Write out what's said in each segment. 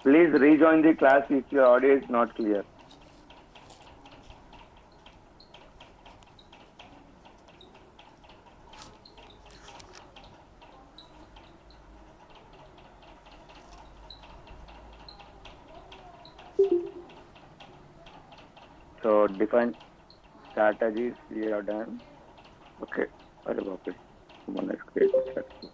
Please rejoin the class if your audio is not clear. So define strategies we have done. Okay. Okay. Someone has created strategy.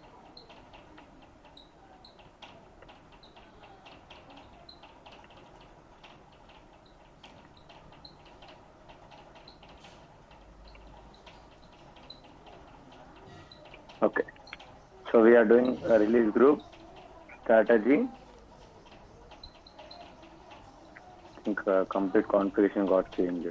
Okay. So we are doing a release group strategy. I think complete configuration got changed.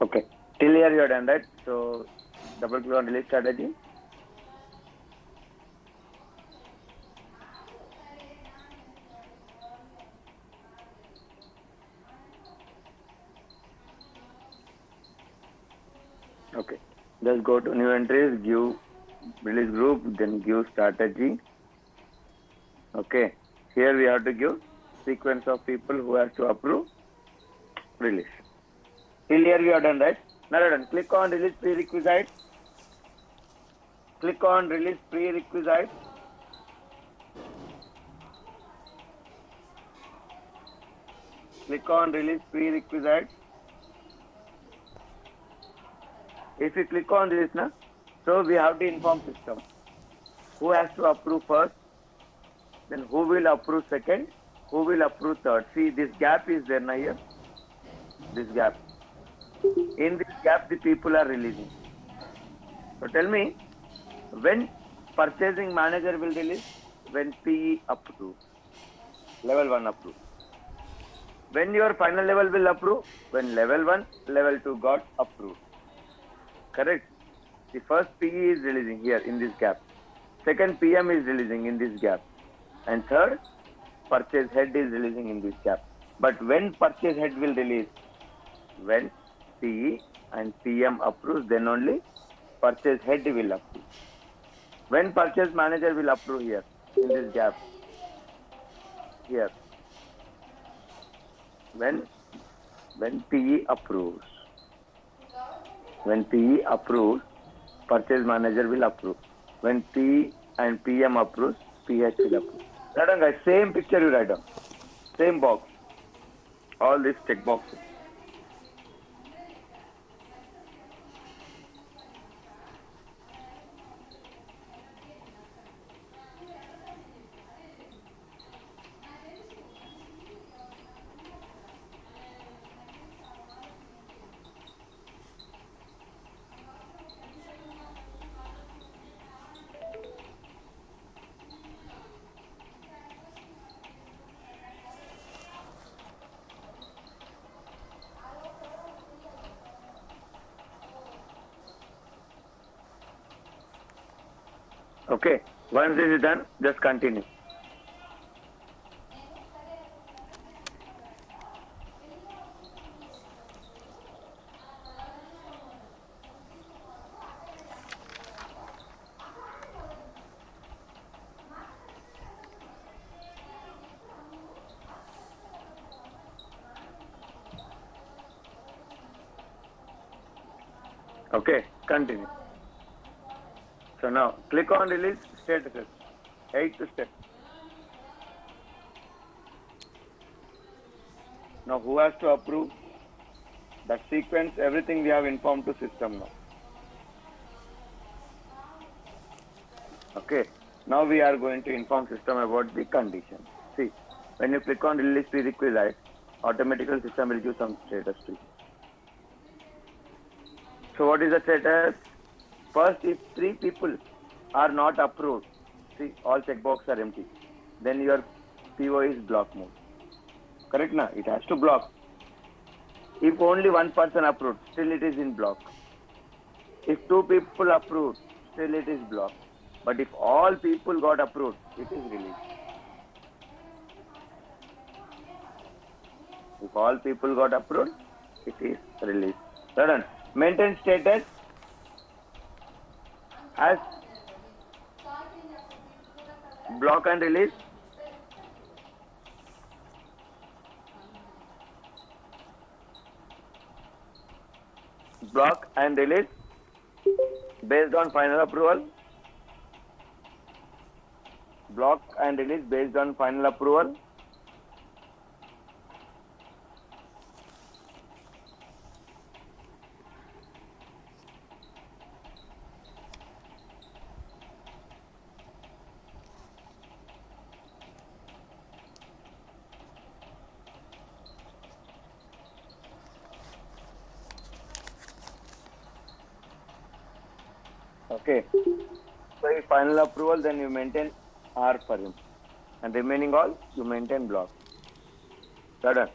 Okay. Till here you are done, right? So double click on release strategy. Okay. Just go to new entries, give release group, then give strategy. Okay. Here we have to give sequence of people who has to approve release. Till here we are done, right? Now we're done. Click on release prerequisites. Click on release prerequisites. Click on release prerequisites. If you click on this, na, so we have to inform system who has to approve first, then who will approve second, who will approve third. See, this gap is there now here. This gap. In this gap, the people are releasing. So tell me, when purchasing manager will release? When PE approves. Level 1 approve. When your final level will approve? When level 1, level 2 got approved. Correct? The first PE is releasing here in this gap. Second PM is releasing in this gap. And third, purchase head is releasing in this gap. But when purchase head will release? When PE and PM approves, then only purchase head will approve. When purchase manager will approve here in this gap? Here. When PE approves. When PE approves, purchase manager will approve. When P and PM approves, PH will approve. Write down, guys. Same picture you write down. Same box. All these check boxes. Okay. Once this is done, just continue. Okay, continue. So now click on release statuses. Eighth step. Now who has to approve? That sequence, everything we have informed to system now. Okay. Now we are going to inform system about the condition. See, when you click on release prerequisite, automatically system will give some status to you. So what is the status? First, if 3 people are not approved, see all checkboxes are empty, then your PO is block mode. Correct na? It has to block. If only one person approved, still it is in block. If 2 people approved, still it is blocked. But if all people got approved, it is released. If all people got approved, it is released. Sudden maintain status as block and release. Block and release based on final approval. Block and release based on final approval. Okay. So if final approval, then you maintain R for him. And remaining all, you maintain block. Sudden.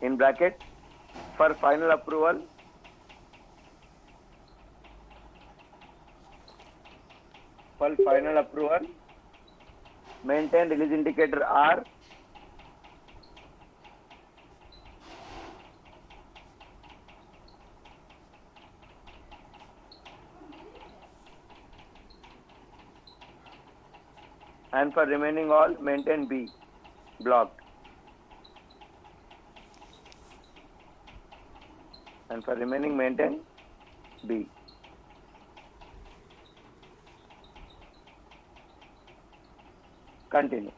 In bracket, for final approval, maintain release indicator R. And for remaining all, maintain B, blocked. And for remaining, maintain B. Continue.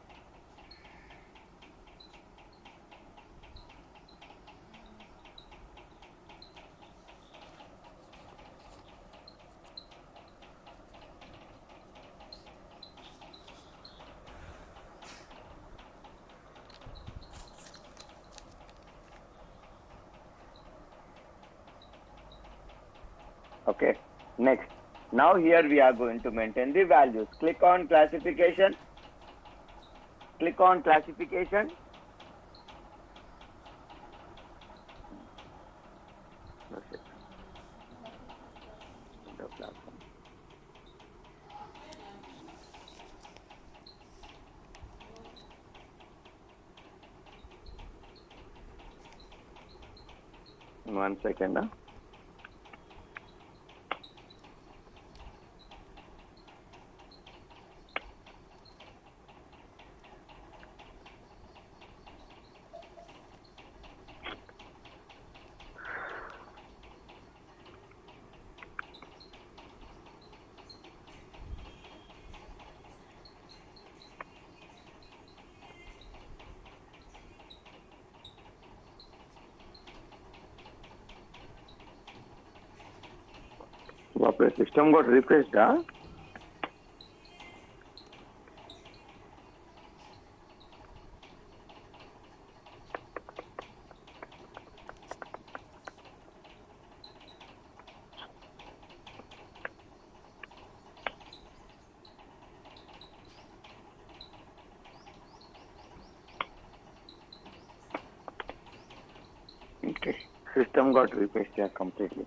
Okay. Next. Now here we are going to maintain the values. Click on classification. Click on classification. The platform. One second. Huh? System got refreshed, huh? Okay. System got refreshed here completely.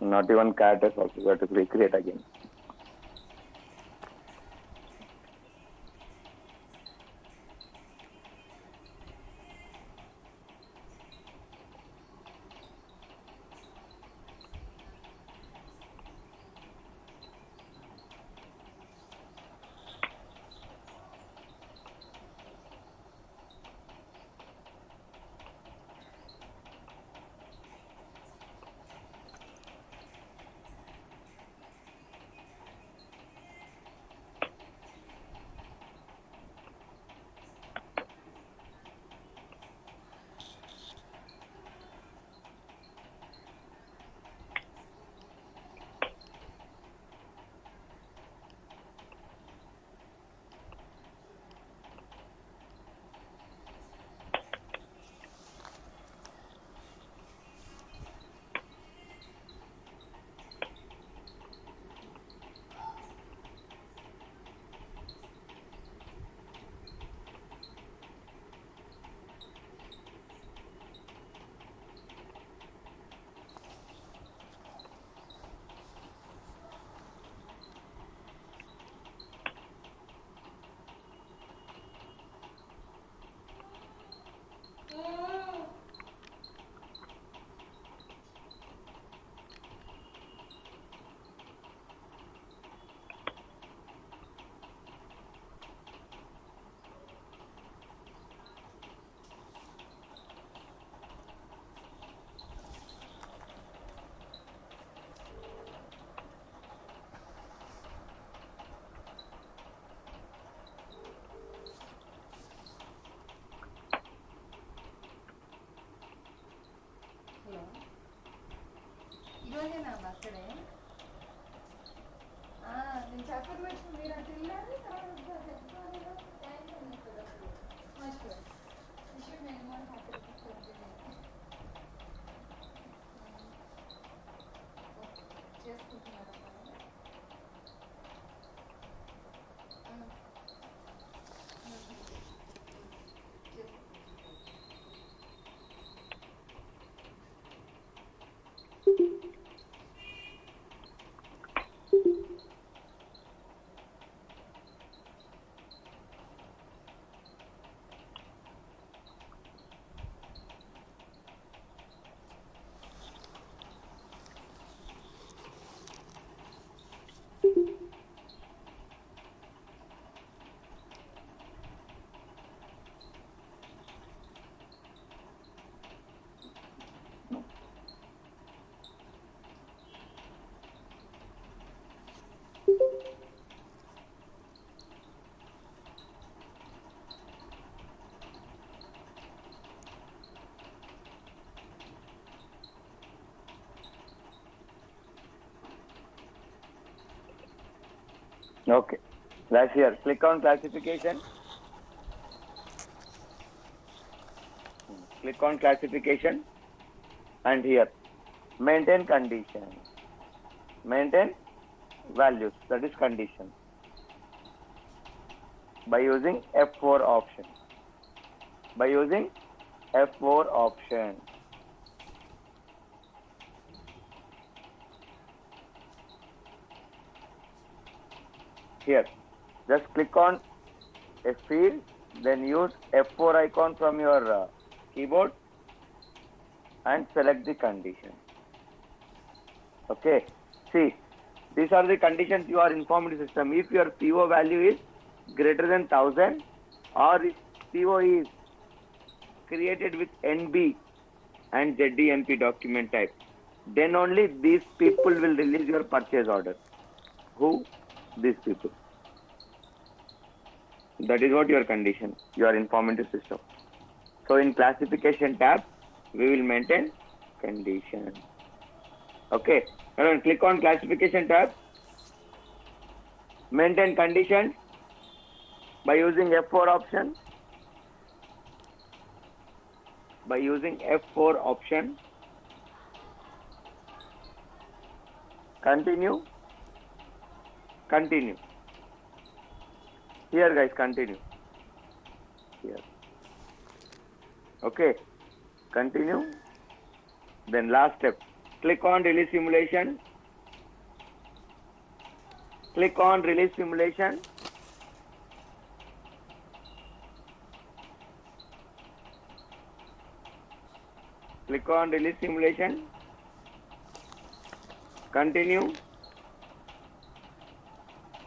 Not even cat has also got to recreate again. Okay, that's here. Click on classification. Click on classification, and here maintain condition. Maintain values, that is condition, by using F4 option. By using F4 option. Here, just click on a field, then use F4 icon from your keyboard and select the condition. Okay, see, these are the conditions you are informed system. If your PO value is greater than 1000, or if PO is created with NB and ZDMP document type, then only these people will release your purchase order. Who? These people. That is what your condition, your informative system. So in classification tab, we will maintain condition. Okay, now click on classification tab, maintain condition by using F4 option. By using F4 option, continue. Continue. Here guys, continue. Here. Okay, continue. Then last step, click on release simulation. Click on release simulation. Click on release simulation. Continue.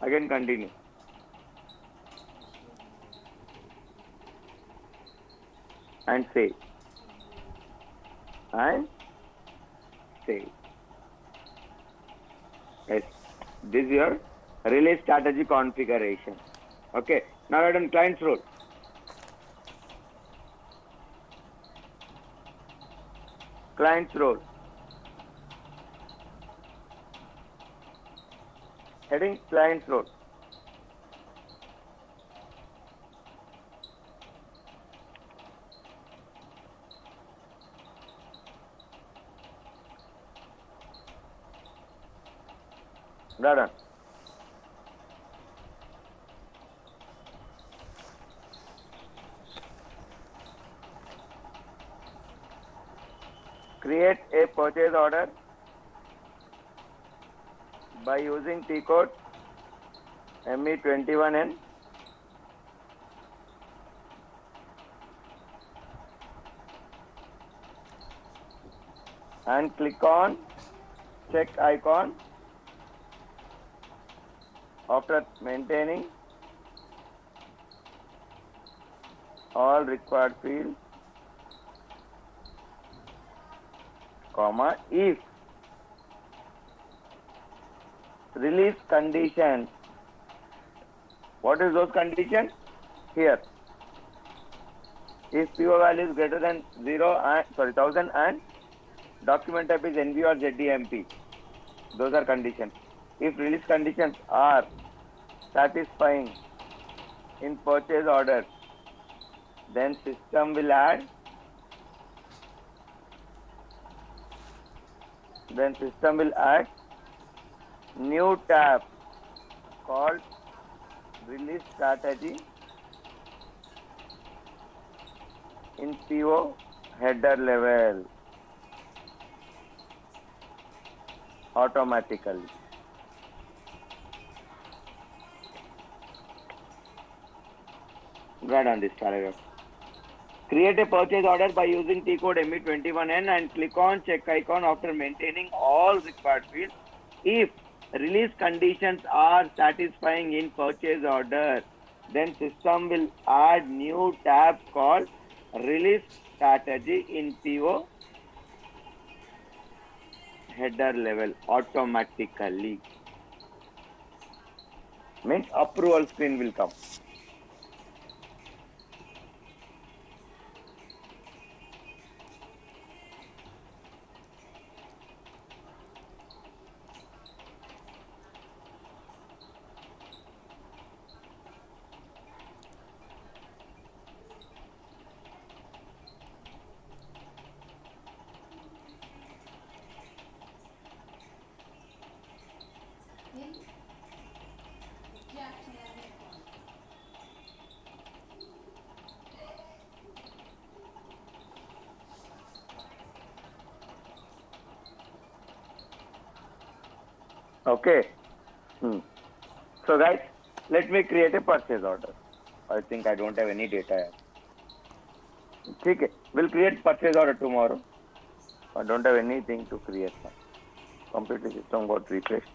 Again continue. And save. And save. Yes, this is your release strategy configuration. Okay, now I done client's role. Client's role. Heading client's role. Done. Create a purchase order by using T code ME21N. And click on check icon. After maintaining all required fields, comma, if release conditions. What is those conditions? Here, if PO value is greater than 1000 and document type is NB or ZDMP, those are conditions. If release conditions are satisfying in purchase order, then system will add new tab called release strategy in PO header level automatically. Write on this paragraph. Create a purchase order by using T code ME21N and click on check icon after maintaining all required fields. If release conditions are satisfying in purchase order, then system will add new tab called release strategy in PO header level automatically. Means approval screen will come. Okay. So guys, let me create a purchase order. I think I don't have any data yet. Okay. We'll create purchase order tomorrow. I don't have anything to create now. Computer system got refreshed.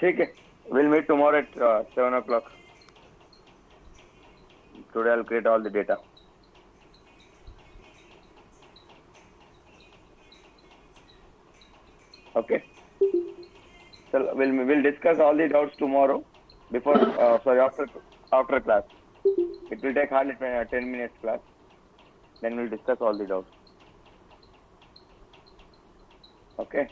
Okay. We'll meet tomorrow at 7 o'clock. Today I'll create all the data. Okay. So we'll discuss all the doubts tomorrow before after class. It will take hardly 10 minutes class. Then we'll discuss all the doubts. Okay.